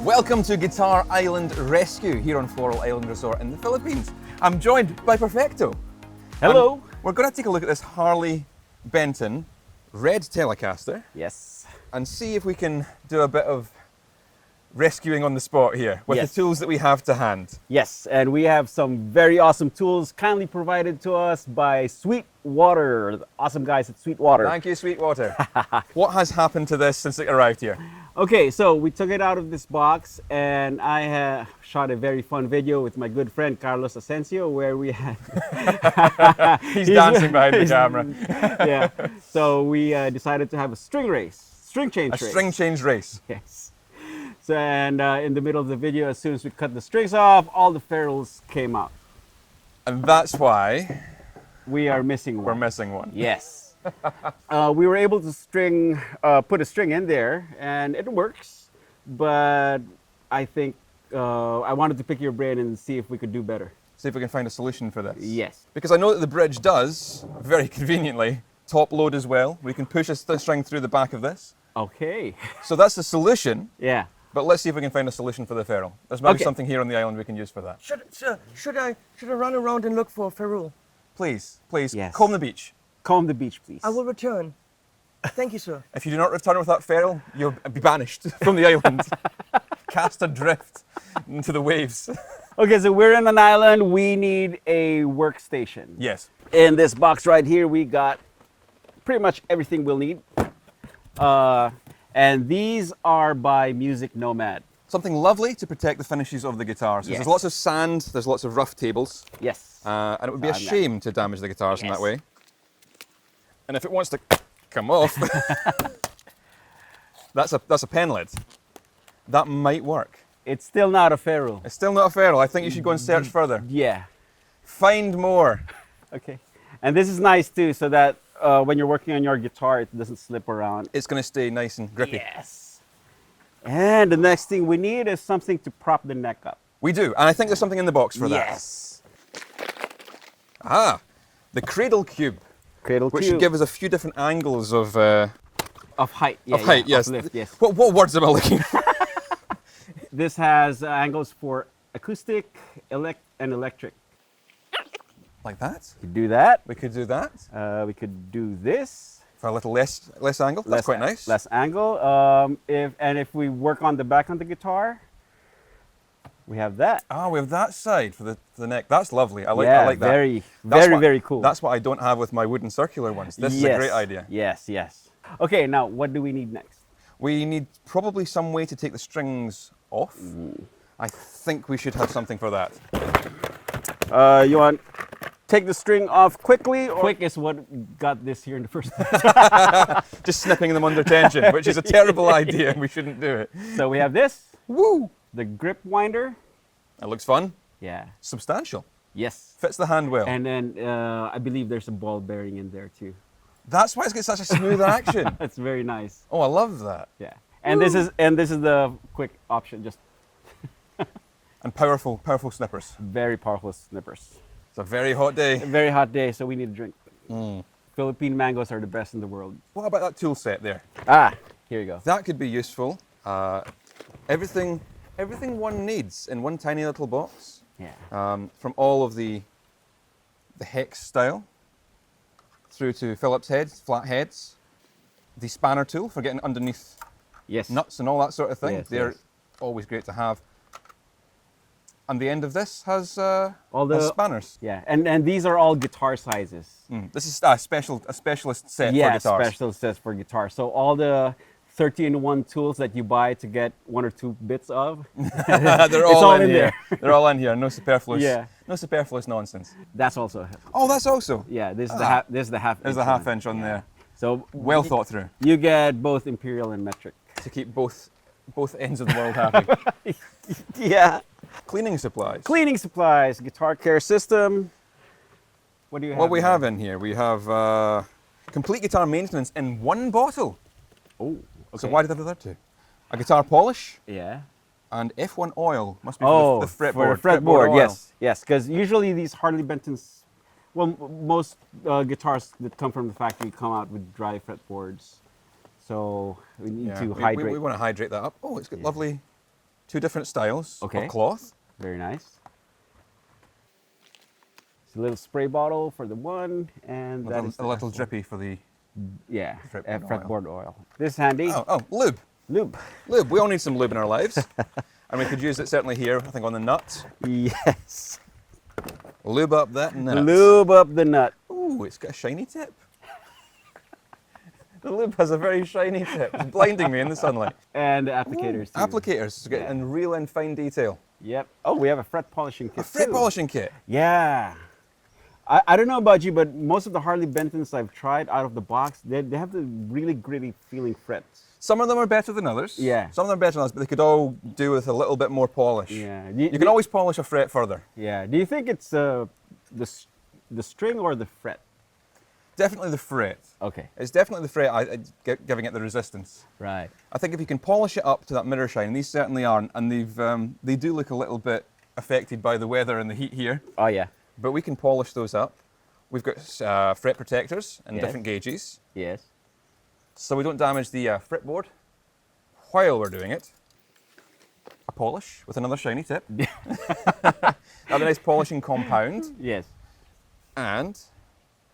Welcome to Guitar Island Rescue here on Floral Island Resort in the Philippines. I'm joined by Perfecto. Hello. We're going to take a look at this Harley Benton red Telecaster. Yes. And see if we can do a bit of rescuing on the spot here with the tools that we have to hand. Yes, and we have some very awesome tools kindly provided to us by Sweetwater, the awesome guys at Sweetwater. Thank you, Sweetwater. What has happened to this since it arrived here? Okay, so we took it out of this box, and I shot a very fun video with my good friend Carlos Asensio, where we had... He's dancing behind the camera. Yeah, so we decided to have a string change race. A string change race. Yes. So, and in the middle of the video, as soon as we cut the strings off, all the ferrules came out. And that's why... we are missing one. We're missing one. Yes. We were able to put a string in there, and it works. But I think I wanted to pick your brain and see if we could do better. See if we can find a solution for this. Yes. Because I know that the bridge does, very conveniently, top load as well. We can push a string through the back of this. Okay. So that's the solution. Yeah. But let's see if we can find a solution for the ferrule. There's maybe something here on the island we can use for that. Should I run around and look for a ferrule? Please, please, Yes. comb the beach. Comb the beach, please. I will return. Thank you, sir. If you do not return with that ferrule, you'll be banished from the island. Cast adrift into the waves. Okay, so we're in an island. We need a workstation. Yes. In this box right here, we got pretty much everything we'll need. And these are by Music Nomad. Something lovely to protect the finishes of the guitars. Yes. There's lots of sand, there's lots of rough tables. Yes. And it would be a shame to damage the guitars in that Yes. way. And if it wants to come off, that's a pen lid. That might work. It's still not a ferrule. It's still not a ferrule. I think you should go and search further. Yeah. Find more. Okay. And this is nice too, so that when you're working on your guitar, it doesn't slip around. It's going to stay nice and grippy. Yes. And the next thing we need is something to prop the neck up. We do, and I think there's something in the box for that. Yes. Ah, the cradle cube, Cradle which cube. should give us a few different angles of height. Yeah, height. Yes. Of lift, yes. What words am I looking for? This has angles for acoustic, and electric. Like that? We could do that. We could do that We could do this. for a little less angle. That's quite nice. Less angle. If we work on the back on the guitar, we have that. Ah, we have that side for the neck. That's lovely. I like that. Very cool. That's what I don't have with my wooden circular ones. This is a great idea. Yes, yes. Okay, now what do we need next? We need probably some way to take the strings off. I think we should have something for that. You want take the string off quickly? Or quick is what got this here in the first place. Just snipping them under tension, which is a terrible idea and we shouldn't do it. So we have this. Woo! The grip winder. That looks fun. Yeah. Substantial. Yes. Fits the hand well. And then I believe there's a ball bearing in there too. That's why it's got such a smooth action. That's very nice. Oh, I love that. Yeah. And this is the quick option. Just And powerful snippers. very powerful snippers. It's a very hot day. A very hot day, so we need a drink. Philippine mangoes are the best in the world. What about that tool set there? Ah, here you go. That could be useful. Everything one needs in one tiny little box. Yeah. From all of the hex style through to Phillips heads, flat heads. The spanner tool for getting underneath Yes. nuts and all that sort of thing. Yes, They're yes. always great to have. And the end of this has All the has spanners. Yeah, and these are all guitar sizes. This is a specialist set for Yeah, guitars. special sets for guitar. So all the 30-in-1 tools that you buy to get 1 or 2 bits of, They're it's all in in here. there. They're all in here. No superfluous. Yeah. No superfluous nonsense. that's also Oh, that's also. yeah. This is the half. This is the half. There's inch a half one. inch on Yeah. there. So Well thought through you get both imperial and metric. to keep both ends of the world happy. Yeah. Cleaning supplies. Cleaning supplies, guitar care system. What do you have? What we in there? have in here, we have complete guitar maintenance in one bottle. Oh. So okay. why did I do that too? A guitar polish Yeah. and F1 oil. Must be Oh, for the fretboard. for the fretboard, oil. yes, yes. Because usually these Harley Bentons, well, most guitars that come from the factory come out with dry fretboards. So we need to hydrate. We want to hydrate that up. Oh, it's got lovely two different styles Okay. of cloth. Very nice. It's a little spray bottle for the one, and that is A little drippy for the... yeah, fretboard fretboard oil. This is handy. Oh, lube. Lube. Lube. We all need some lube in our lives. And we could use it certainly here, I think, on the nut. Yes. Lube up that nut. Lube up the nut. Ooh, it's got a shiny tip. The lube has a very shiny tip. It's blinding me in the sunlight. And applicators too. Applicators to get in real and fine detail. Yep. Oh, we have a fret polishing kit A fret too. polishing kit. Yeah. I don't know about you, but most of the Harley Bentons I've tried out of the box, they have the really gritty feeling frets. Some of them are better than others. Yeah. Some of them are better than others, but they could all do with a little bit more polish. Yeah. You can always polish a fret further. Yeah. Do you think it's the string or the fret? Definitely the fret. Okay. It's definitely the fret giving it the resistance. Right. I think if you can polish it up to that mirror shine, and these certainly aren't, and they do look a little bit affected by the weather and the heat here, Oh yeah. but we can polish those up. We've got fret protectors in Yes. different gauges, Yes. so we don't damage the fretboard while we're doing it. A polish with another shiny tip. Have a nice polishing compound, Yes. and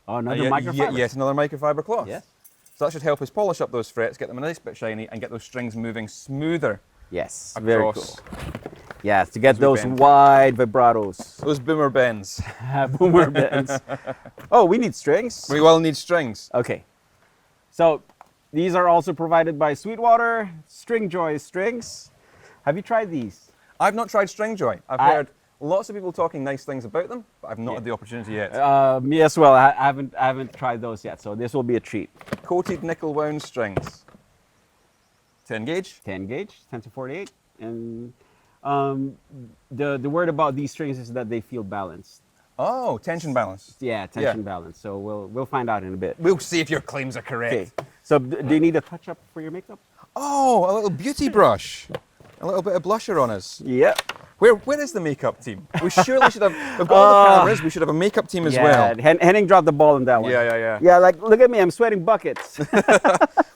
Oh, another microfiber. yet another microfiber cloth. Yes. So that should help us polish up those frets, get them a nice bit shiny, and get those strings moving smoother Yes. Very cool. across Yes, to get we those bend. wide vibratos. those boomer bends. Boomer bends. Oh, we need strings. We will need strings. Okay. So these are also provided by Sweetwater String Joy strings. Have you tried these? I've not tried Stringjoy. I've I- heard lots of people talking nice things about them, but I've not Yeah. had the opportunity yet. Me as well. I haven't tried those yet, so this will be a treat. Coated nickel wound strings. 10 gauge. 10 gauge, 10 to 48, and the word about these strings is that they feel balanced. Oh, tension balance. Yeah, tension balance. So we'll find out in a bit. We'll see if your claims are correct. Okay. So do you need a touch up for your makeup? Oh, a little beauty brush. A little bit of blusher on us. Yeah. Where is the makeup team? We surely should have, we've got all the cameras, we should have a makeup team as well. Henning dropped the ball on that one. Yeah. Yeah, like, look at me, I'm sweating buckets.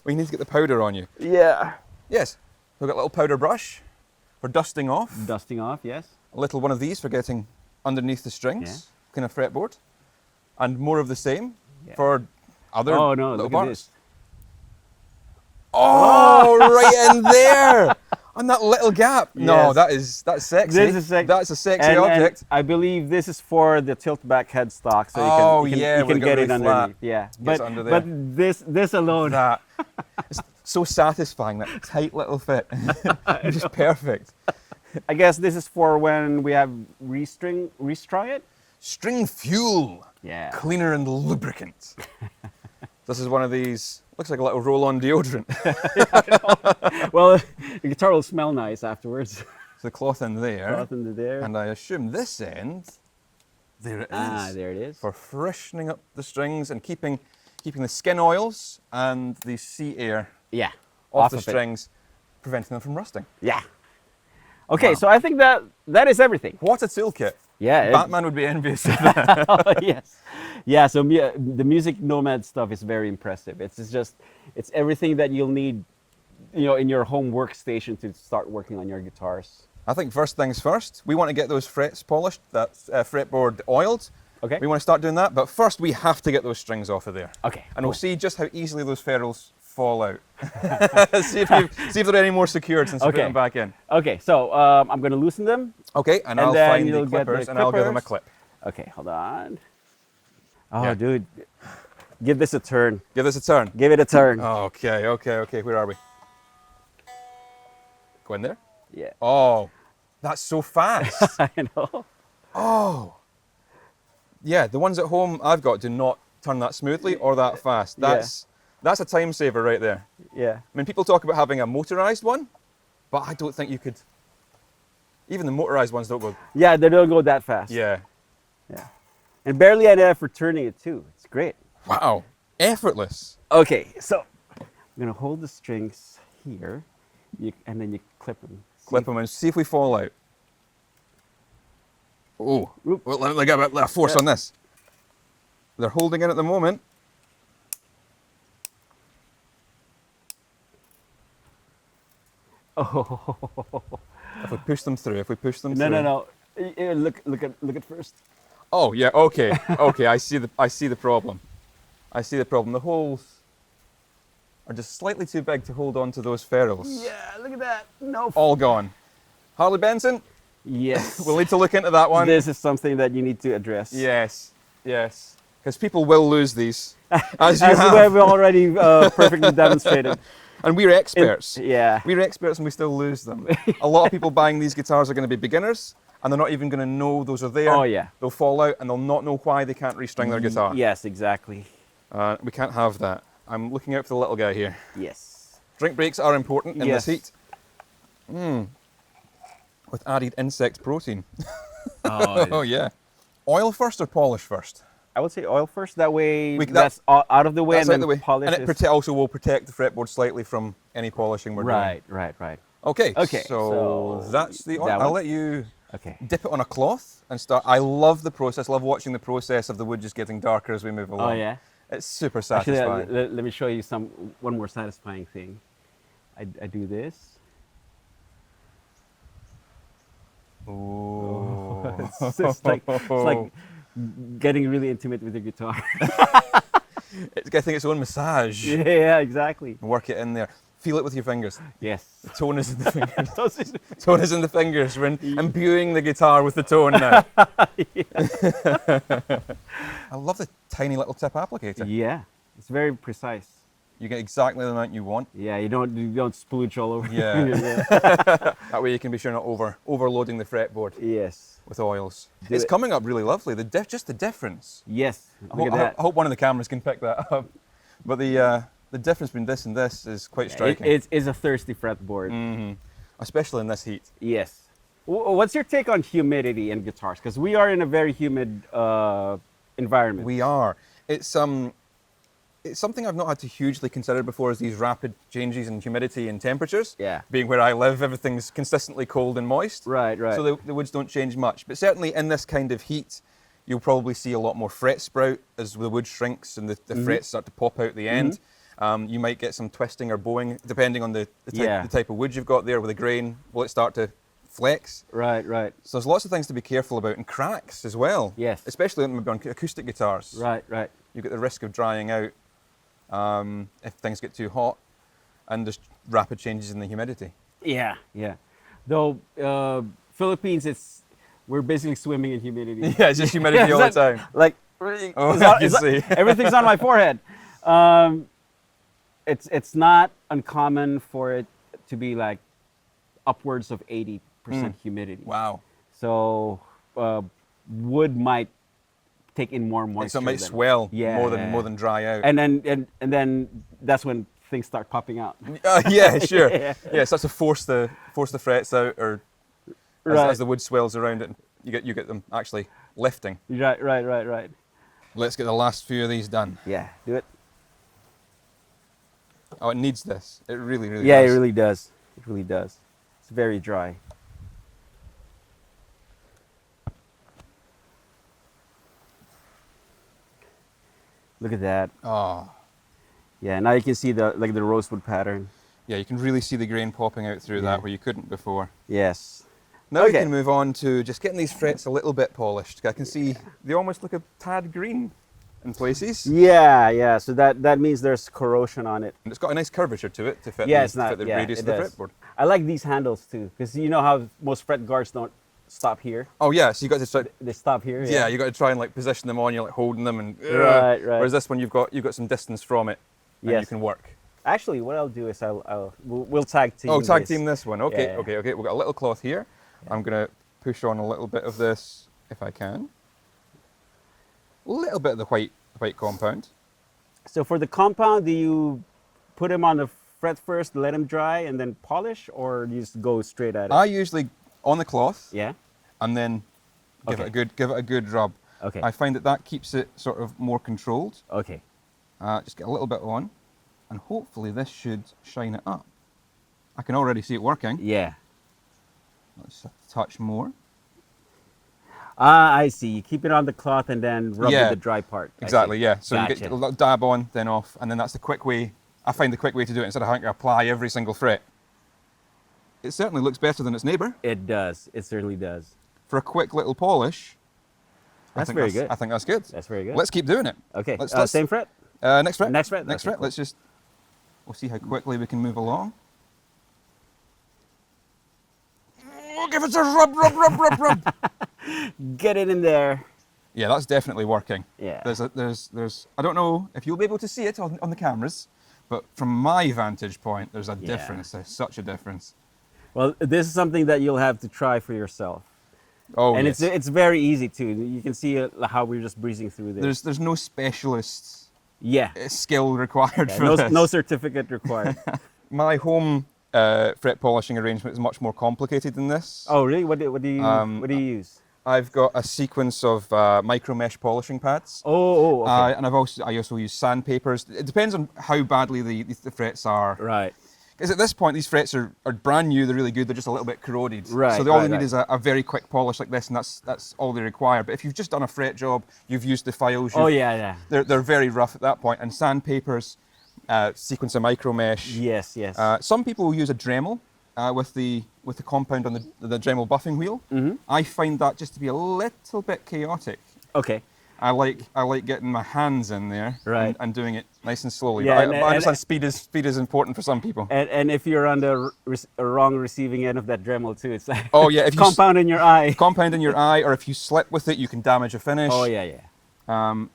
We need to get the powder on you. Yeah. Yes, we've got a little powder brush for dusting off. Dusting off, yes. A little one of these for getting underneath the strings, kind of fretboard. And more of the same Yeah. for other Oh, no, little look at parts. this. Oh, right in there! On that little gap. No, Yes. that's sexy. This is sexy. That's a sexy And object. I believe this is for the tilt back headstock, so Oh, you can, yeah, you we've can got get really it flat. underneath. Yeah, Gets under there. but this alone. That. It's so satisfying, that tight little fit. Just perfect. I guess this is for when we have restrung it. String fuel. Yeah. Cleaner and lubricant. This is one of these, looks like a little roll-on deodorant. Well, the guitar will smell nice afterwards. The cloth in there. Cloth into there. And I assume this end, there it is. Ah, there it is. For freshening up the strings and keeping the skin oils and the sea air Yeah. off the of it. strings, preventing them from rusting. Yeah. Okay, Wow. so I think that is everything. What a toolkit. Yeah. Batman would be envious of that. Yes. Yeah. So the Music Nomad stuff is very impressive. It's everything that you'll need, in your home workstation to start working on your guitars. I think first things first, we want to get those frets polished, that fretboard oiled. Okay. We want to start doing that, but first we have to get those strings off of there. Okay. And we'll see just how easily those ferrules fall out. see if they're any more secured since we put Okay. them back in. Okay. So I'm going to loosen them. Okay, and I'll then find you'll the get the clippers and I'll give them a clippers. clip. Okay. Hold on. Oh, Yeah. dude. Give this a turn. Give this a turn. Give it a turn. Okay. Where are we? Go in there. Yeah. Oh, that's so fast. I know. Oh. Yeah, the ones at home I've got do not turn that smoothly or that fast. Yeah. That's a time saver right there. Yeah. I mean, people talk about having a motorized one, but I don't think you could. Even the motorized ones don't go. Yeah. They don't go that fast. Yeah. Yeah. And barely any effort turning it too. It's great. Wow. Effortless. Okay. So I'm going to hold the strings here, and then you clip them. Clip them and see if we fall out. Oh, Oop. well, let me get a bit of force on this. They're holding in at the moment. Oh. If we push them through, No, no, no. Look at first. Oh yeah, okay, okay. I see the problem. I see the problem. The holes are just slightly too big to hold on to those ferrules. Yeah, look at that. No. All gone. Harley Benson, Yes. we'll need to look into that one. This is something that you need to address. Yes, yes. Because people will lose these, as you As we have. have already perfectly demonstrated. And we're experts. Yeah. We're experts and we still lose them. A lot of people buying these guitars are going to be beginners and they're not even going to know those are there. Oh, yeah. They'll fall out and they'll not know why they can't restring their guitar. Yes, exactly. We can't have that. I'm looking out for the little guy here. Yes. Drink breaks are important in Yes. this heat. With added insect protein. Oh, Yeah. Oil first or polish first? I would say oil first. That way, We- that's out of the way, That's and out then the way. polish. And it is- also will protect the fretboard slightly from any polishing we're doing. Right. Okay, Okay, so so that's the oil. that I'll one. let you Okay. dip it on a cloth and start. I love the process, love watching the process of the wood just getting darker as we move along. Oh yeah. It's super Actually, satisfying. let me show you one more satisfying thing. I do this. Oh. It's like getting really intimate with your guitar. It's getting its own massage. Yeah, exactly. Work it in there. Feel it with your fingers. Yes. The tone is in the fingers. Tone is in the fingers. We're imbuing the guitar with the tone now. I love the tiny little tip applicator. Yeah, it's very precise. You get exactly the amount you want. Yeah, you don't splooge all over. Yeah. That way you can be sure not overloading the fretboard Yes. with oils. Do It's it. coming up really lovely. Just the difference. Yes. I Look hope, at that. I hope one of the cameras can pick that up. But the difference between this and this is quite striking. It is a thirsty fretboard. Especially in this heat. Yes. What's your take on humidity in guitars? Because we are in a very humid environment. We are. It's something I've not had to hugely consider before, is these rapid changes in humidity and temperatures. Yeah. Being where I live, everything's consistently cold and moist. Right. So the woods don't change much. But certainly in this kind of heat, you'll probably see a lot more fret sprout as the wood shrinks and the frets start to pop out the end. You might get some twisting or bowing, depending on the type of wood you've got there with the grain. Will it start to flex? Right. So there's lots of things to be careful about, and cracks as well. Yes. Especially maybe on acoustic guitars. Right. You get the risk of drying out if things get too hot, and there's rapid changes in the humidity. Yeah. Though Philippines, we're basically swimming in humidity. Yeah, it's just humidity all the time. Like, Oh, I can see. everything's on my forehead. It's not uncommon for it to be like upwards of 80% humidity. Wow. So wood might take in more moisture. So it might than- swell Yeah. more than dry out. And then that's when things start popping out. Yeah, sure. Yeah. Yeah, it starts to force the frets out, or as the wood swells around it, you get them actually lifting. Right. Let's get the last few of these done. Yeah, do it. Oh, it needs this. It really Yeah, does. it really does. It really does. It's very dry. Look at that. Oh, Yeah, now you can see the rosewood pattern. yeah, you can really see the grain popping out through Yeah. that where you couldn't before. Yes. Now we Okay. can move on to just getting these frets a little bit polished. I can see they almost look a tad green in places. Yeah. So that means there's corrosion on it. And it's got a nice curvature to it to fit, Yeah, the, it's to not. fit the Yeah, radius it of the does. fretboard. I like these handles too, because you know how most fret guards don't stop here. Oh yeah, so you got to try. They stop here. Yeah, you got to try and like position them on. You're like holding them, and Right. Whereas this one, you've got some distance from it, and you Yes. can work. Actually, what I'll do is we'll tag team. Oh, tag this. team this one. Okay, Yeah. okay. We've got a little cloth here. I'm gonna push on a little bit of this if I can. A little bit of the white compound. So for the compound, do you put them on the fret first, let them dry, and then polish, or you just go straight at it? I usually on the cloth Yeah. and then give Okay. it a good rub. Okay. I find that keeps it sort of more controlled. Okay. Just get a little bit on, and hopefully this should shine it up. I can already see it working. Yeah. Let's touch more. Ah, I see. You keep it on the cloth and then rub Yeah, with the dry part. I Exactly, see. yeah. So you get Gotcha. a little dab on, then off, and then that's the quick way. I find the quick way to do it instead of having to apply every single fret. it certainly looks better than its neighbour. It does. It certainly does. For a quick little polish, That's very good. I think that's good. That's very good. Let's keep doing it. Okay. Let's Same fret? next fret. Next fret? Next Okay, fret. cool. We'll see how quickly we can move along. Oh, give us a rub, rub, rub, rub, rub. Get it in there. Yeah, that's definitely working. Yeah. There's. I don't know if you'll be able to see it on the cameras, but from my vantage point, there's a Yeah. difference. There's such a difference. Well, this is something that you'll have to try for yourself. Oh, And yes. it's very easy too. You can see how we're just breezing through this. There's no specialist yeah. skill required Yeah, for no, this. no certificate required. My home fret polishing arrangement is much more complicated than this. Oh, really? What do you use? I've got a sequence of micro mesh polishing pads. Oh, okay. And I also use sandpapers. It depends on how badly the frets are. Right. Because at this point, these frets are brand new, they're really good, they're just a little bit corroded. Right, So all right, they need is a very quick polish like this, and that's all they require. But if you've just done a fret job, you've used the files, Oh, yeah. they're very rough at that point. And sandpapers, sequence of micro mesh. Yes. Some people will use a Dremel with the compound on the Dremel buffing wheel. Mm-hmm. I find that just to be a little bit chaotic. Okay. I like getting my hands in there Right. and doing it nice and slowly. Yeah, But I understand speed is important for some people. And if you're on the wrong receiving end of that Dremel too, it's like Oh, yeah, if you compound in your eye. Compound in your eye, or if you slip with it, you can damage a finish. Oh, yeah.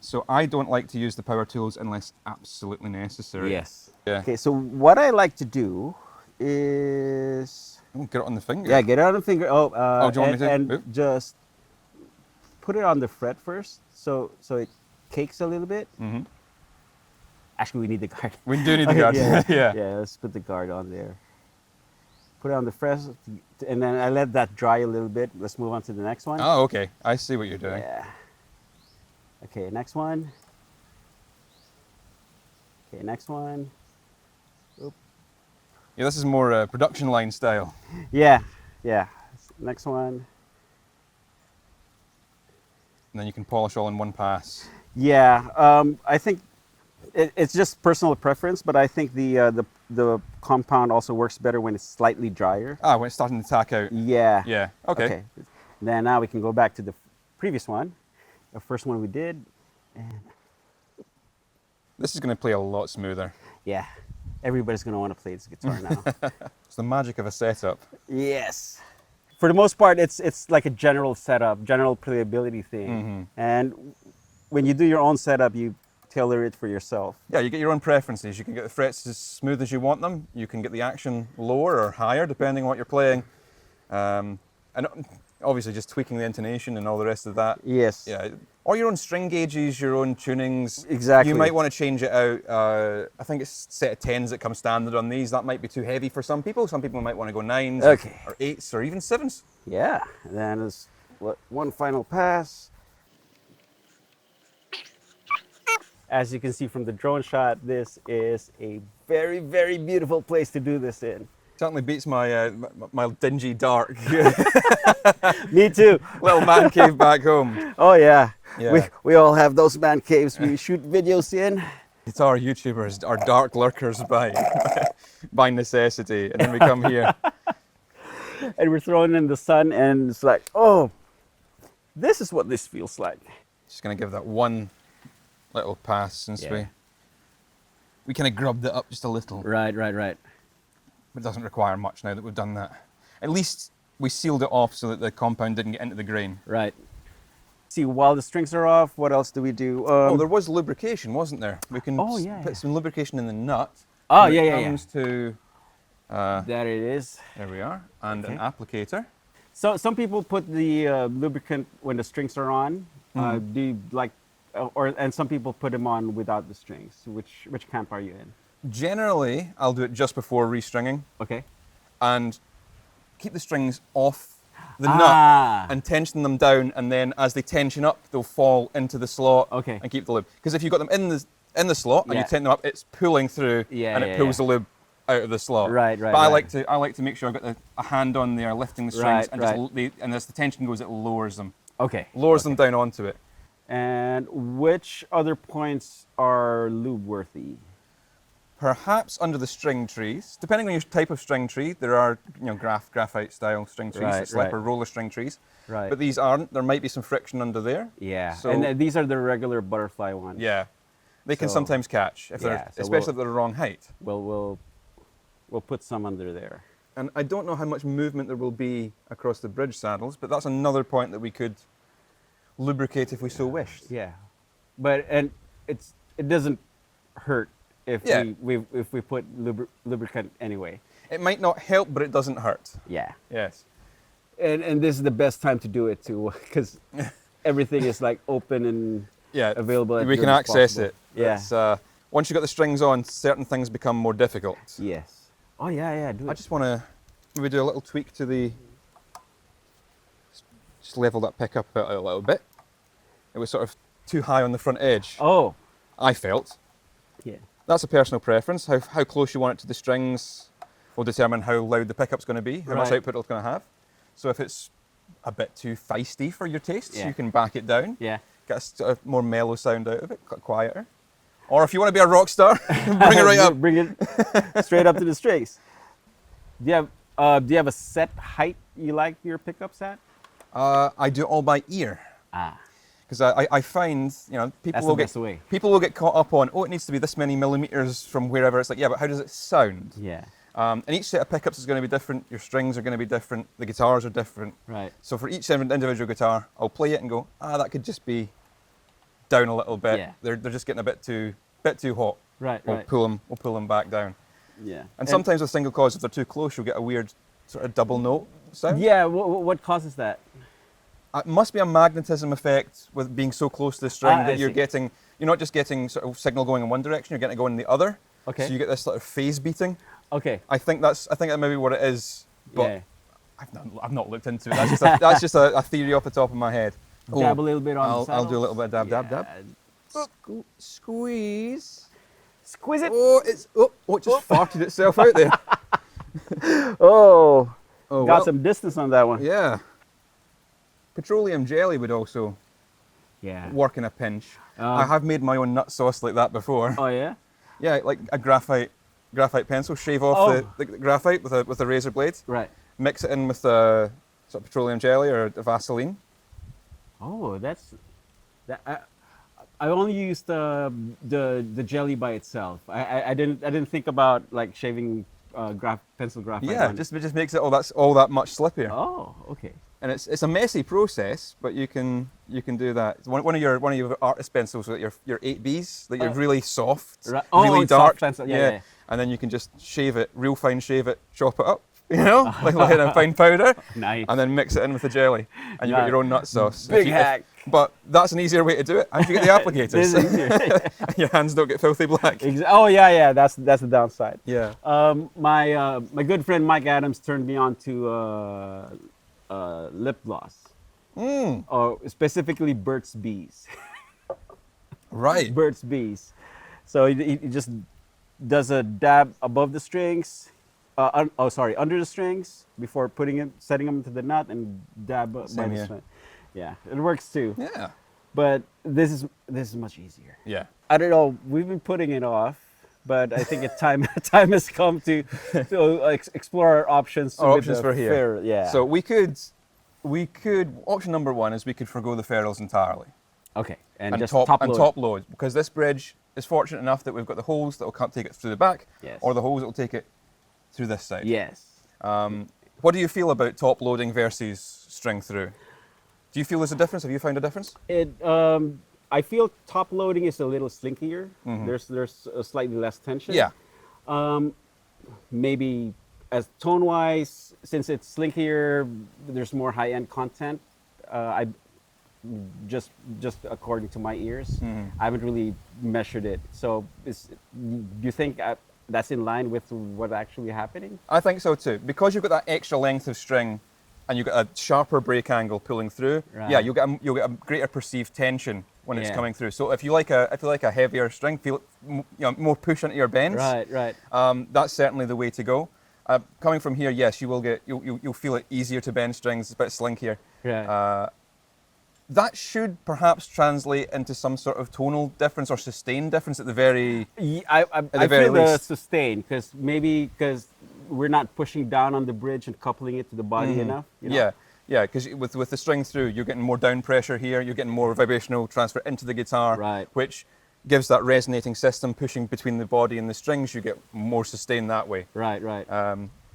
So I don't like to use the power tools unless absolutely necessary. Yes. Yeah. Okay, so what I like to do is... Oh, get it on the finger. Yeah, get it on the finger. Oh, do you want me to? and Oop. just put it on the fret first, so it cakes a little bit. Mm-hmm. Actually, we need the guard. We do need the Okay, guard. Yeah, Yeah. yeah. Let's put the guard on there. Put it on the fret, and then I let that dry a little bit. Let's move on to the next one. Oh, okay. I see what you're doing. Yeah. Okay, next one. Okay, next one. Yeah, this is more production line style. Yeah. Next one. And then you can polish all in one pass. Yeah, I think it's just personal preference, but I think the compound also works better when it's slightly drier. Ah, when it's starting to tack out. Yeah. Yeah. Okay. Then now we can go back to the previous one, the first one we did, and This is going to play a lot smoother. yeah, everybody's gonna want to play this guitar now. It's the magic of a setup. Yes. For the most part, it's like a general setup, general playability thing. Mm-hmm. And when you do your own setup, you tailor it for yourself. Yeah, you get your own preferences. You can get the frets as smooth as you want them. You can get the action lower or higher, depending on what you're playing. And obviously just tweaking the intonation and all the rest of that. Yes. Yeah, or your own string gauges, your own tunings. Exactly. You might want to change it out. I think it's a set of 10s that come standard on these. That might be too heavy for some people. Some people might want to go 9s Okay. or 8s or even 7s. Yeah. And then there's one final pass. As you can see from the drone shot, this is a very, very beautiful place to do this in. Certainly beats my my dingy, dark Me too. little man cave back home. Oh yeah. Yeah. We all have those man caves we shoot videos in. Guitar YouTubers are dark lurkers by by necessity, and then we come here. And we're thrown in the sun and it's like, oh, this is what this feels like. Just gonna give that one little pass since Yeah. we kind of grubbed it up just a little. Right. It doesn't require much now that we've done that. At least we sealed it off so that the compound didn't get into the grain. Right. See, while the strings are off, what else do we do? Oh, there was lubrication, wasn't there? We can Oh, yeah, put yeah. some lubrication in the nut. Oh, when it yeah. comes to, There it is. there we are, and an Okay. applicator. So some people put the lubricant when the strings are on. Do you like, and some people put them on without the strings. Which camp are you in? Generally, I'll do it just before restringing Okay. and keep the strings off the Ah. nut and tension them down, and then as they tension up, they'll fall into the slot Okay. and keep the lube. Because if you've got them in the slot and Yeah. you tension them up, it's pulling through Yeah, and it yeah, pulls yeah. the lube out of the slot. Right, But right. I like to make sure I've got a hand on there lifting the strings, Right, and and as the tension goes, it lowers them. Okay. Lowers them down onto it. And which other points are lube worthy? perhaps under the string trees. Depending on your type of string tree, there are graphite style string trees that slip, or roller string trees. Right. But these aren't. There might be some friction under there. Yeah. So, And these are the regular butterfly ones. yeah, they can So- sometimes catch if they're, so especially if they're the wrong height. We'll put some under there. And I don't know how much movement there will be across the bridge saddles, but that's another point that we could lubricate if we so wished. Yeah. But it doesn't hurt if we put lubricant anyway. It might not help, but it doesn't hurt. Yeah. Yes. And this is the best time to do it too, because everything is like open and available. We can access possible. it. Yeah. It's, once you've got the strings on, certain things become more difficult. Yes. Oh yeah, do it. I just want to maybe do a little tweak to the, just level that pickup out a little bit. It was sort of too high on the front edge, Oh. I felt. Yeah. That's a personal preference. How close you want it to the strings will determine how loud the pickup's going to be, how much Right. output it's going to have. So if it's a bit too feisty for your tastes, Yeah. you can back it down, Yeah. get a sort of more mellow sound out of it, quieter. Or if you want to be a rock star, bring it right up. Bring it straight up to the strings. Do you have a set height you like your pickups at? I do it all by ear. Because I find, people That's will the best way. people will get caught up on, it needs to be this many millimeters from wherever. It's like, yeah, but how does it sound? Yeah. And each set of pickups is going to be different. Your strings are going to be different. The guitars are different. Right. So for each individual guitar, I'll play it and go, that could just be down a little bit. Yeah. They're just getting a bit too hot. Right. We'll Right. pull them back down. Yeah. And sometimes with single coils, if they're too close, you'll get a weird sort of double note sound. Yeah. What causes that? It must be a magnetism effect with being so close to the string I that you're see. not just getting sort of signal going in one direction, you're getting it going in the other. Okay. So you get this sort of phase beating. Okay. I think that may be what it is, but Yeah. I've not looked into it. That's just a theory off the top of my head. Dab a little bit on the I'll do a little saddles. bit of dab. Squeeze. Squeeze. Squeeze it. It just farted itself out there. Oh. Oh, Got some distance on that one. Yeah. Petroleum jelly would also Yeah. work in a pinch. I have made my own nut sauce like that before. Oh yeah. Yeah, like a graphite pencil. Shave off the graphite with a razor blade. Right. Mix it in with sort of petroleum jelly or the Vaseline. Oh, that's that. I only used the jelly by itself. I didn't think about like shaving pencil graphite. Yeah, on it just makes it all that much slippier. Oh, okay. And it's a messy process, but you can do that. It's one of your artist pencils with your 8Bs that you're really soft, Right. Oh, really it's dark. soft pencil. Yeah. And then you can just shave it, real fine shave it, chop it up, like in fine powder, Nice. and then mix it in with the jelly, and you got your own nut sauce. Big hack. But that's an easier way to do it. And you get the applicators. This is easier. Your hands don't get filthy black. Oh yeah. That's the downside. Yeah. My good friend Mike Adams turned me on to lip gloss. Or specifically Burt's Bees. Right. Burt's Bees. So he just does a dab above the strings. Under the strings before setting them to the nut and dab by Same the here. string. Yeah, it works too. Yeah. But this is much easier. Yeah. I don't know. We've been putting it off, but I think time has come to explore our options. Our with options the for here. ferrule. Yeah. So we could option number one is we could forgo the ferrules entirely okay, and just top load, because this bridge is fortunate enough that we've got the holes that will take it through the back, Yes. or the holes that will take it through this side. Yes. What do you feel about top loading versus string through? Do you feel there's a difference? Have you found a difference? I feel top loading is a little slinkier. There's a slightly less tension. Yeah. Maybe as tone wise, since it's slinkier, there's more high end content. I just according to my ears, I haven't really measured it. So do you think that's in line with what's actually happening? I think so too. Because you've got that extra length of string and you've got a sharper break angle pulling through, Right. yeah, you'll get a greater perceived tension when it's Yeah. coming through. So if you like a heavier string, feel more push into your bends. Right. That's certainly the way to go. Coming from here, yes, you'll feel it easier to bend strings. It's a bit slinkier. Right. That should perhaps translate into some sort of tonal difference or sustain difference at the very I very feel the least. sustain because we're not pushing down on the bridge and coupling it to the body enough. You know? Yeah, yeah, because with the string through, you're getting more down pressure here, you're getting more vibrational transfer into the guitar, Right. which gives that resonating system pushing between the body and the strings. You get more sustain that way. Right.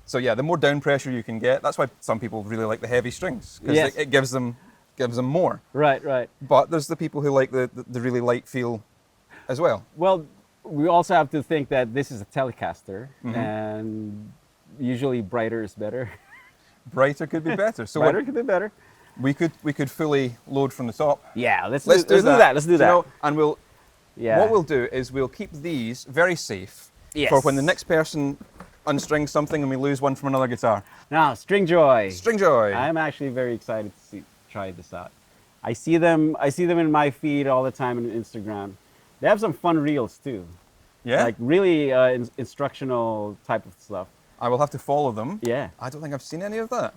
So yeah, the more down pressure you can get, that's why some people really like the heavy strings, because Yes. it gives them more. Right. But there's the people who like the really light feel as well. Well, we also have to think that this is a Telecaster, and usually brighter is better. Brighter could be better. So Brighter could be better. we could fully load from the top. Yeah, let's Let's do that. Let's do that. You know, and Yeah. what we'll do is we'll keep these very safe Yes. for when the next person unstrings something and we lose one from another guitar. Now, String Joy. String Joy. I'm actually very excited to try this out. I see them in my feed all the time on Instagram. They have some fun reels too. Yeah. Like really instructional type of stuff. I will have to follow them. Yeah. I don't think I've seen any of that.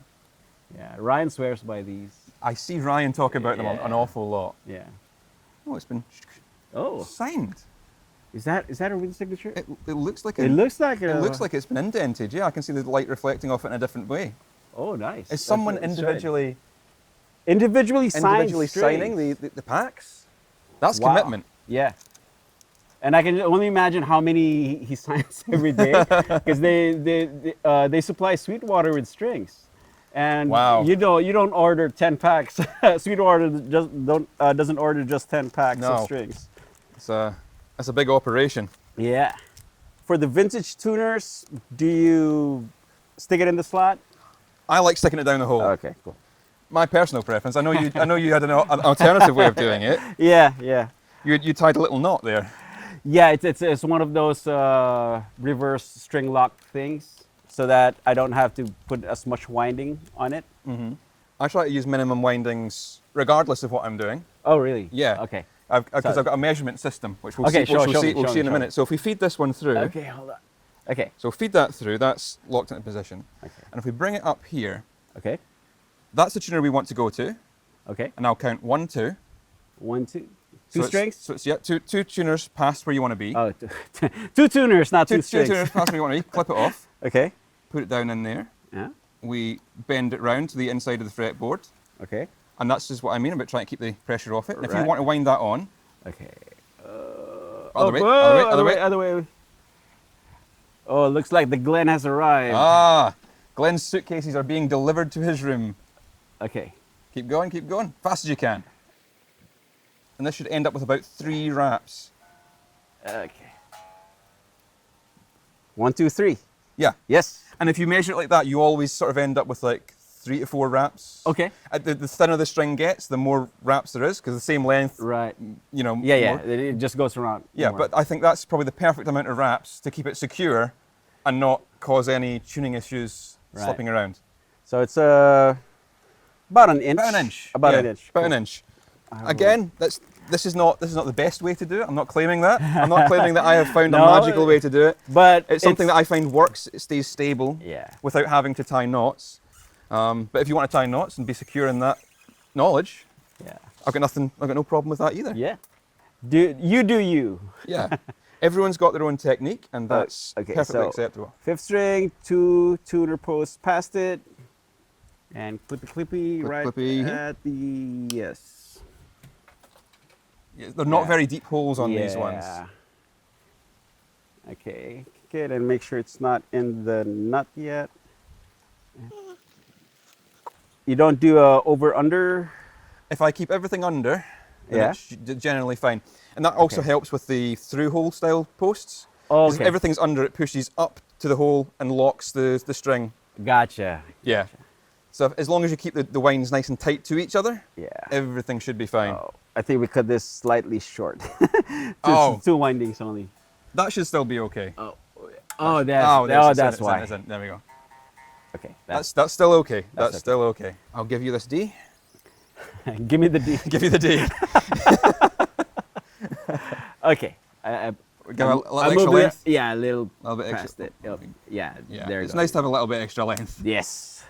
Yeah. Ryan swears by these. I see Ryan talk about them an awful lot. Yeah. Oh, it's been Oh, signed. is that a real signature? It looks like It looks like it looks like it's been indented. Yeah, I can see the light reflecting off it in a different way. Oh, nice. Is someone That's right. individually signing signing the packs? That's Wow. commitment. Yeah. And I can only imagine how many he signs every day because they supply Sweetwater with strings. And Wow. you don't order 10 packs. Sweetwater doesn't order just 10 packs No. of strings. That's a big operation. Yeah. For the vintage tuners, do you stick it in the slot? I like sticking it down the hole. Okay, cool. My personal preference. I know you had an alternative way of doing it. Yeah. You tied a little knot there. Yeah, it's one of those reverse string lock things so that I don't have to put as much winding on it. I try to use minimum windings regardless of what I'm doing. Oh, really? Yeah. Okay. Because I've got a measurement system, which we'll Okay, see, we'll show see, me, we'll show see me, in a show me. minute. So if we feed this one through, Okay, hold on. Okay. so feed that through, that's locked into position. Okay. And if we bring it up here, Okay. that's the tuner we want to go to. Okay. And I'll count 1, 2. 1, 2. So Two it's- strings? So it's, yeah, two tuners past where you want to be. Oh, two tuners, not two two strings. tuners past where you want to be. Clip it off, Okay. put it down in there. Yeah. We bend it round to the inside of the fretboard. Okay. And that's just what I mean about trying to keep the pressure off it. And if you Right. want to wind that on, Okay. other way, whoa, other way. Oh, it looks like the Glen has arrived. Ah, Glenn's suitcases are being delivered to his room. Okay. Keep going, fast as you can. And this should end up with about 3 wraps. Okay. 1, 2, 3. Yeah. Yes. And if you measure it like that, you always sort of end up with like 3 to 4 wraps. Okay. The thinner the string gets, the more wraps there is, because the same length, Right. you know. Yeah. more- It just goes around. Yeah, more. but I think that's probably the perfect amount of wraps to keep it secure and not cause any tuning issues Right. slipping around. So it's about an inch. About an inch. About yeah, an inch. About Cool. an inch. Again, this is not the best way to do it. I'm not claiming that. I'm not claiming that I have found No, a magical way to do it. But It's something that I find works. It stays stable Yeah. without having to tie knots. But if you want to tie knots and be secure in that knowledge, Yeah. I've got no problem with that either. Yeah. Do you. Yeah. Everyone's got their own technique, and that's okay, perfectly so- acceptable. 5th string, 2 tuner posts past it, and clippy Clip- right clippy here. at the yes. Yeah, they're not Yeah. very deep holes on these ones. Okay, good, and make sure it's not in the nut yet. You don't do a over/under. If I keep everything under, then Yeah. it's generally fine. And that also Okay. helps with the through-hole style posts. Oh, 'Cause if okay. everything's under, it pushes up to the hole and locks the string. Gotcha. Yeah. So as long as you keep the winds nice and tight to each other, Yeah. everything should be fine. Oh, I think we cut this slightly short. Oh. 2 windings only. That should still be okay. Oh, That's why. There we go. Okay, That's still okay. That's okay. still okay. I'll give you this D. give me the D. Give you the D. Okay. Give a little I'm extra moving- length. Yeah, a little Little bit past extra. it. Yeah, Yeah. there you It's go. nice to have a little bit extra length. Yes.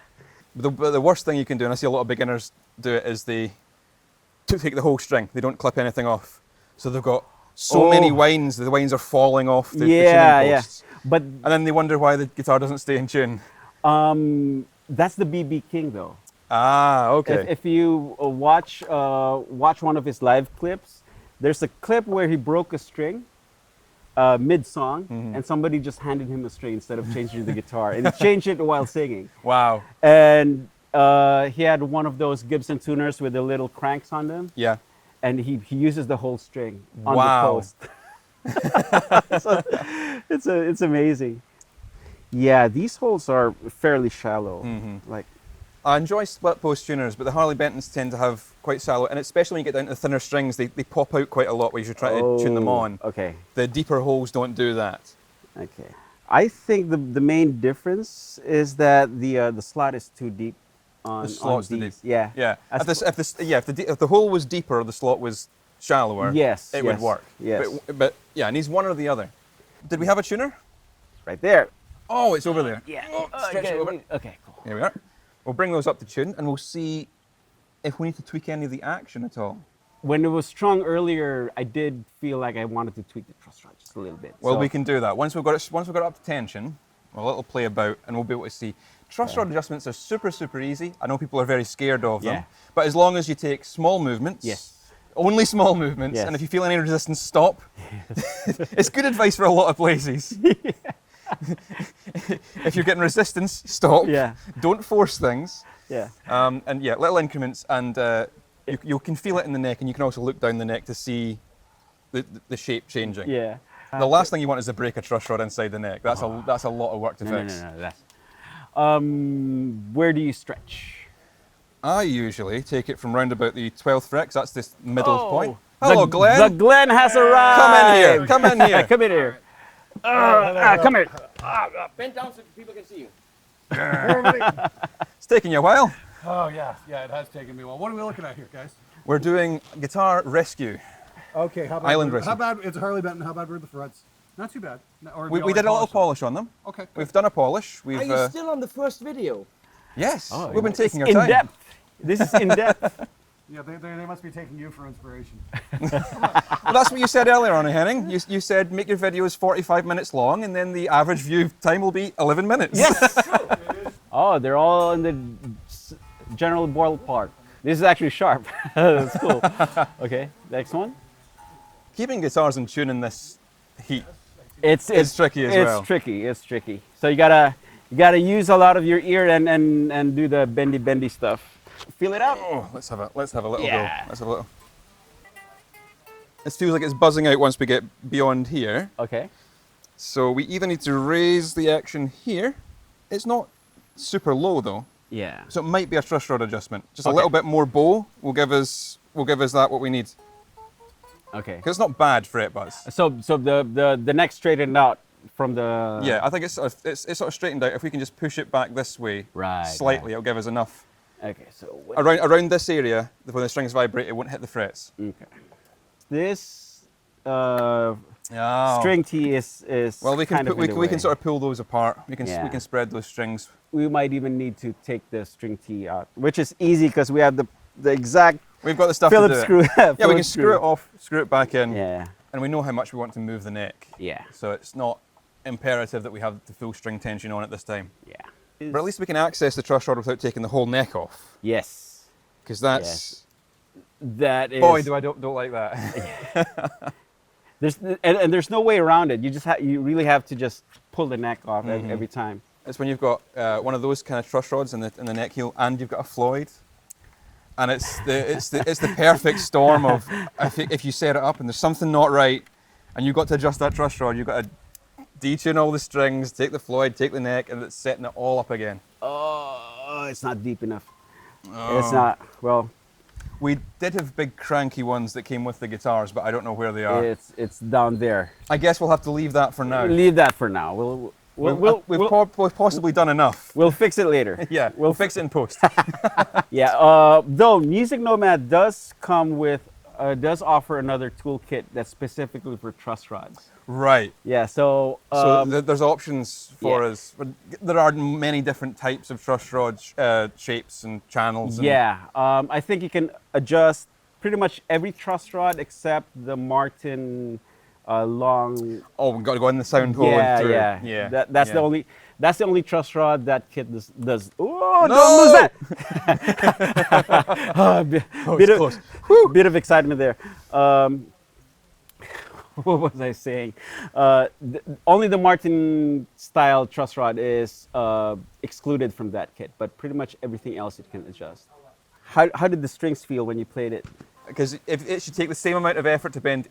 But the worst thing you can do, and I see a lot of beginners do it, is they to take the whole string. They don't clip anything off. So they've got so many wines, the wines are falling off the tuning posts. But And then they wonder why the guitar doesn't stay in tune. that's the BB King, though. Ah, okay. If you watch one of his live clips, there's a clip where he broke a string mid-song, and somebody just handed him a string instead of changing the guitar, and he changed it while singing. Wow. And he had one of those Gibson tuners with the little cranks on them, Yeah. and he uses the whole string on Wow. the post. So it's amazing. Yeah, these holes are fairly shallow. Like, I enjoy split post tuners, but the Harley Bentons tend to have quite shallow, and especially when you get down to the thinner strings, they pop out quite a lot when you try to tune them on. Okay. The deeper holes don't do that. Okay. I think the main difference is that the slot is too deep on The slot's too these. deep. Yeah. Yeah. As- If the hole was deeper, the slot was shallower. Yes, it would yes, work. yes. But yeah, it needs one or the other. Did we have a tuner? Right there. Oh, it's over there. Yeah. Stretch it over. Okay, cool. Here we are. We'll bring those up to tune, and we'll see if we need to tweak any of the action at all. When it was strung earlier, I did feel like I wanted to tweak the truss rod just a little bit. Well, So- we can do that. Once we've got it up to tension, we'll let it play about, and we'll be able to see. Truss rod adjustments are super, super easy. I know people are very scared of them, Yeah. but as long as you take small movements, Yes. only small movements, Yes. and if you feel any resistance, stop. It's good advice for a lot of places. If you're getting resistance, stop. Yeah. Don't force things. Yeah. And yeah, little increments, and you can feel it in the neck, and you can also look down the neck to see the shape changing. Yeah. The last thing you want is to break a truss rod inside the neck. That's a lot of work to No, fix. no. That's, where do you stretch? I usually take it from round about the 12th fret, 'cause that's this middle Oh, point. Hello, Glenn. The Glenn has arrived. Come in here. Come in here. Come in here. Come here. Bend down so people can see you. It's taking you a while. Oh, yeah, it has taken me a while. What are we looking at here, guys? We're doing guitar rescue. Okay, how bad? Island Resort. How bad? It's a Harley Benton. How bad were the frets? Not too bad. We did a little polish on them. Okay. We've done a polish. Are We've you still on the first video? yes. Oh, we've been it's taking our in time. depth. This is in depth. Yeah, they must be taking you for inspiration. Well, that's what you said earlier on, Henning. You said make your videos 45 minutes long, and then the average view time will be 11 minutes. Yes. Oh, they're all in the general ballpark. This is actually sharp. That's cool. Okay, next one. Keeping guitars in tune in this heat. It's tricky as well. It's tricky. So you gotta use a lot of your ear and do the bendy stuff. Feel it out. Oh, let's have a little Yeah. go. Let's have a little. It feels like it's buzzing out once we get beyond here. Okay. So we either need to raise the action here. It's not super low though, Yeah. so it might be a truss rod adjustment. Just a Okay. little bit more bow will give us that what we need. Okay. Because it's not bad fret buzz. So the neck straightened out from the. Yeah, I think it's sort of straightened out. If we can just push it back this way Right, slightly, right. it'll give us enough. Okay. So Around this area, when the strings vibrate, it won't hit the frets. okay. This Oh. string tee is Well, we can kind of in the we can way. sort of pull those apart. We Yeah. can spread those strings. We might even need to take the string tee out, which is easy because we have the exact We've got the stuff Phillips to do screw. it. Yeah, we can Phillips screw it off, screw it back in, Yeah. and we know how much we want to move the neck. Yeah. So it's not imperative that we have the full string tension on at this time. Yeah. But at least we can access the truss rod without taking the whole neck off. Yes. Because that's... Yes. That is. Boy, do I don't like that. There's no way around it. You really have to just pull the neck off every time. It's when you've got one of those kind of truss rods in the neck heel, and you've got a Floyd, and it's the perfect storm of if you set it up and there's something not right, and you've got to adjust that truss rod, you've got to detune all the strings, take the Floyd, take the neck, and it's setting it all up again. Oh, it's not deep enough. Oh. It's not. Well, We did have big cranky ones that came with the guitars, but I don't know where they are. it's down there. I guess we'll have to leave that for now. Leave that for now. We've possibly done enough. We'll fix it later. Yeah, we'll fix it in post. Yeah. Though Music Nomad does come with does offer another toolkit that's specifically for truss rods. Right. Yeah. So. There's options for yeah. us. There are many different types of truss rod shapes and channels. And Yeah. I think you can adjust pretty much every truss rod except the Martin long. Oh, we've got to go in the sound hole and through. Yeah. That's the only. That's the only truss rod that kit does. Oh, No! don't lose that! Bit of excitement there. What was I saying? Only the Martin style truss rod is excluded from that kit, but pretty much everything else it can adjust. How did the strings feel when you played it? Because it should take the same amount of effort to bend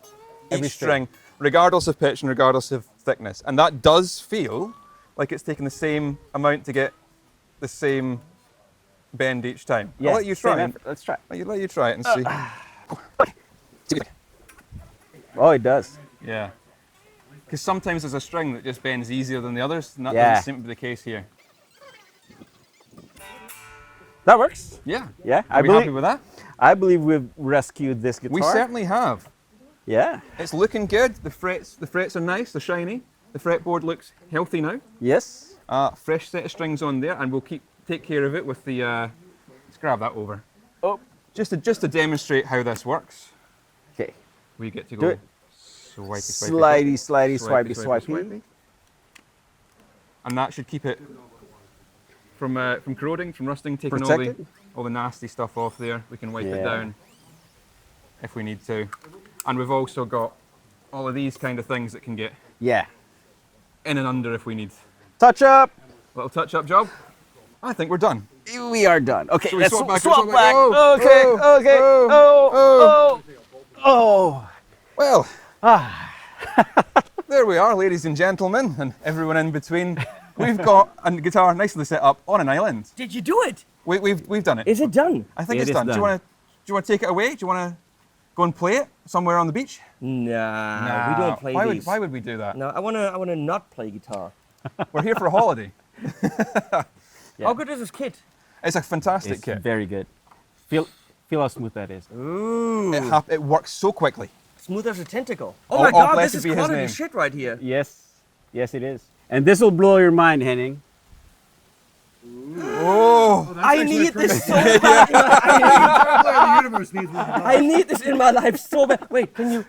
Every each string, regardless of pitch and regardless of thickness. And that does feel like it's taking the same amount to get the same bend each time. Yes, I'll let you same try. effort. Let's try. Let you try it and see. Oh, it does. Yeah. Because sometimes there's a string that just bends easier than the others, and that Yeah. doesn't seem to be the case here. That works. Yeah. Yeah, Are we happy with that? I believe we've rescued this guitar. We certainly have. Yeah. It's looking good. The frets are nice. They're shiny. The fretboard looks healthy now. Yes. Fresh set of strings on there, and we'll take care of it with the. Let's grab that over. Oh. Just to demonstrate how this works. Okay. We get to Do go. it. Swipey, Slidey. And that should keep it from corroding, from rusting, taking Protected. all the nasty stuff off there. We can wipe it Yeah. down if we need to. And we've also got all of these kind of things that can get Yeah. in and under if we need. Touch up. Little touch-up job. I think we're done. We are done. Okay, Shall we let's swap back? swap Swap back? back. Oh, Okay, oh, okay. oh, Oh. Well, there we are, ladies and gentlemen, and everyone in between. We've got a guitar nicely set up on an island. Did you do it? We've done it. Is it done? I think It it's is done. Do done. you want to take it away? Do you want to go and play it somewhere on the beach? Nah, we don't play why these. why would we do that? No, I wanna not play guitar. We're here for a holiday. Yeah. How good is this kit? It's a fantastic It's kit. very good. Feel how smooth that is. Ooh. It works so quickly. Smooth as a tentacle. All- Oh my all god, blessed this is be his quality name. shit right here. Yes. Yes, it is. And this will blow your mind, Henning. Oh, I need this so bad. The universe needs one. I need this in my life so bad. Wait, can you?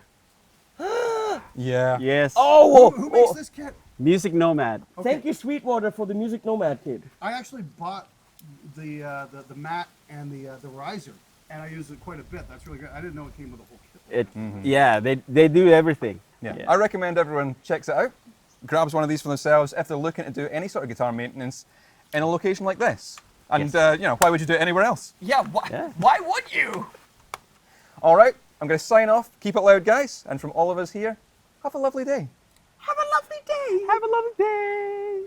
yeah. Yes. Oh, Who makes this kit? Music Nomad. Thank you, Sweetwater, for the Music Nomad kit. I actually bought the mat and the riser, and I use it quite a bit. That's really good. I didn't know it came with a whole kit. Yeah, they do everything. Yeah. I recommend everyone checks it out, grabs one of these for themselves if they're looking to do any sort of guitar maintenance in a location like this. And why would you do it anywhere else? Yeah, why would you? All right, I'm going to sign off. Keep it loud, guys. And from all of us here, have a lovely day. Have a lovely day. Have a lovely day.